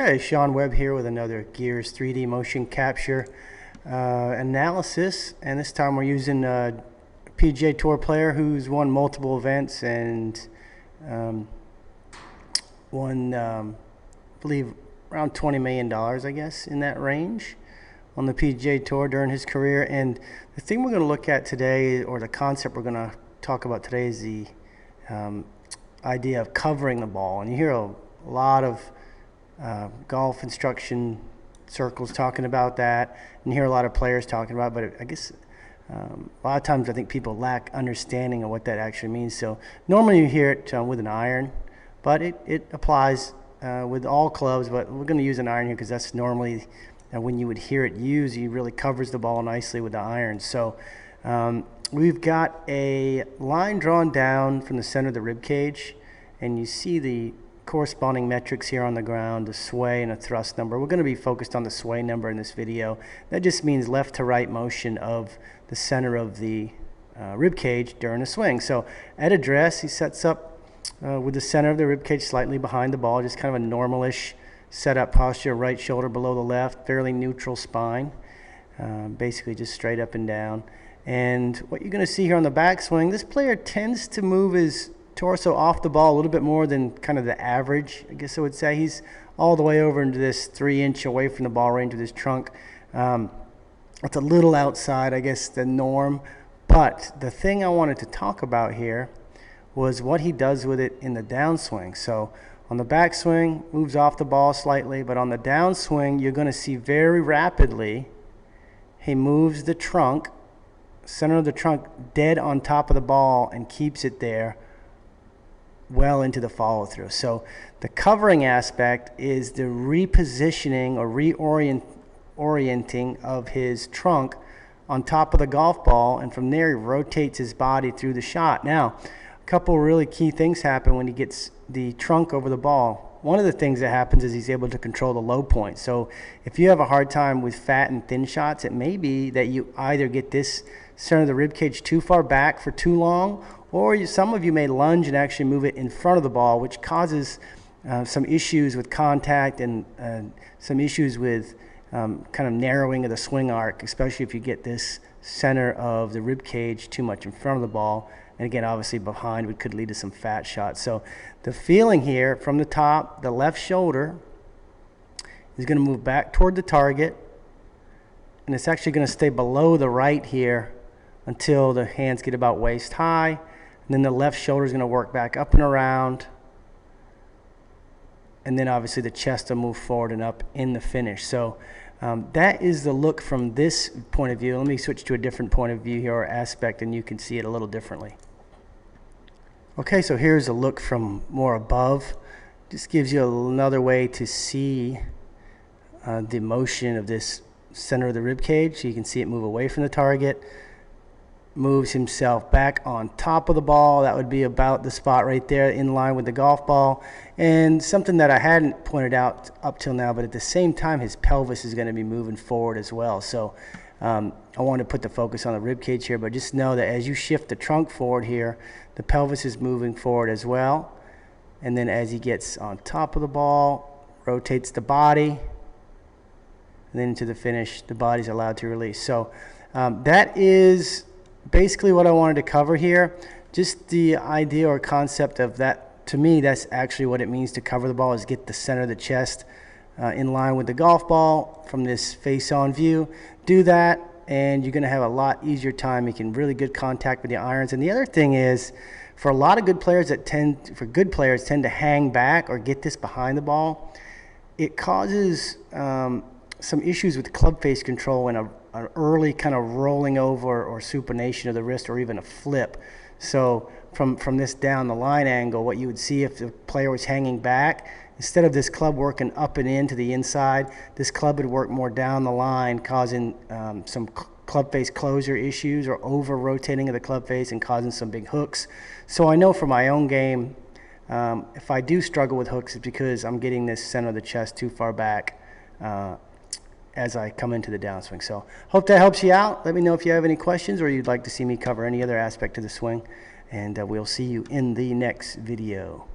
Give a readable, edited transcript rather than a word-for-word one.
Okay, Sean Webb here with another Gears 3D motion capture analysis, and this time we're using a PGA Tour player who's won multiple events and won, I believe, around $20 million, I guess, in that range on the PGA Tour during his career. And the thing we're going to look at today, or the concept we're going to talk about today, is the idea of covering the ball. And you hear a lot of golf instruction circles talking about that, and you hear a lot of players talking about it, but I guess a lot of times I think people lack understanding of what that actually means. So normally you hear it with an iron, but it applies with all clubs, but we're going to use an iron here because that's normally when you would hear it used. It really covers the ball nicely with the iron. So we've got a line drawn down from the center of the rib cage, and you see the corresponding metrics here on the ground, the sway and a thrust number. We're going to be focused on the sway number in this video. That just means left to right motion of the center of the rib cage during a swing. So at address, he sets up with the center of the rib cage slightly behind the ball, just kind of a normalish setup posture, right shoulder below the left, fairly neutral spine, basically just straight up and down. And what you're going to see here on the backswing, this player tends to move his torso off the ball a little bit more than kind of the average, I guess I would say. He's all the way over into this 3-inch away from the ball range with his trunk. It's a little outside, I guess, the norm. But the thing I wanted to talk about here was what he does with it in the downswing. So on the backswing, moves off the ball slightly, but on the downswing, you're going to see very rapidly he moves the trunk, center of the trunk, dead on top of the ball and keeps it there well into the follow through. So the covering aspect is the repositioning or reorienting of his trunk on top of the golf ball, and from there he rotates his body through the shot. Now, a couple really key things happen when he gets the trunk over the ball. One of the things that happens is he's able to control the low point. So if you have a hard time with fat and thin shots, it may be that you either get this center of the rib cage too far back for too long, or some of you may lunge and actually move it in front of the ball, which causes some issues with contact and some issues with kind of narrowing of the swing arc, especially if you get this center of the rib cage too much in front of the ball. And again, obviously behind, which could lead to some fat shots. So the feeling here from the top, the left shoulder is going to move back toward the target, and it's actually going to stay below the right here until the hands get about waist high. And then the left shoulder is going to work back up and around. And then obviously the chest will move forward and up in the finish. So that is the look from this point of view. Let me switch to a different point of view here, or aspect, and you can see it a little differently. Okay, so here's a look from more above. Just gives you another way to see the motion of this center of the rib cage. So you can see it move away from the target, moves himself back on top of the ball. That would be about the spot right there in line with the golf ball. And something that I hadn't pointed out up till now, but at the same time his pelvis is going to be moving forward as well. So I want to put the focus on the rib cage here, but just know that as you shift the trunk forward here, the pelvis is moving forward as well. And then as he gets on top of the ball, rotates the body, and then into the finish, the body's allowed to release. So that is basically what I wanted to cover here. Just the idea or concept of that. To me, that's actually what it means to cover the ball, is get the center of the chest in line with the golf ball from this face-on view. Do that, and you're going to have a lot easier time making really good contact with the irons. And the other thing is, for a lot of good players that tend to hang back or get this behind the ball, it causes some issues with club face control and an early kind of rolling over or supination of the wrist, or even a flip. So from this down the line angle, what you would see if the player was hanging back, instead of this club working up and in to the inside, this club would work more down the line, causing some club face closure issues or over rotating of the club face and causing some big hooks. So I know for my own game, if I do struggle with hooks, it's because I'm getting this center of the chest too far back as I come into the downswing. So hope that helps you out. Let me know if you have any questions or you'd like to see me cover any other aspect of the swing, and we'll see you in the next video.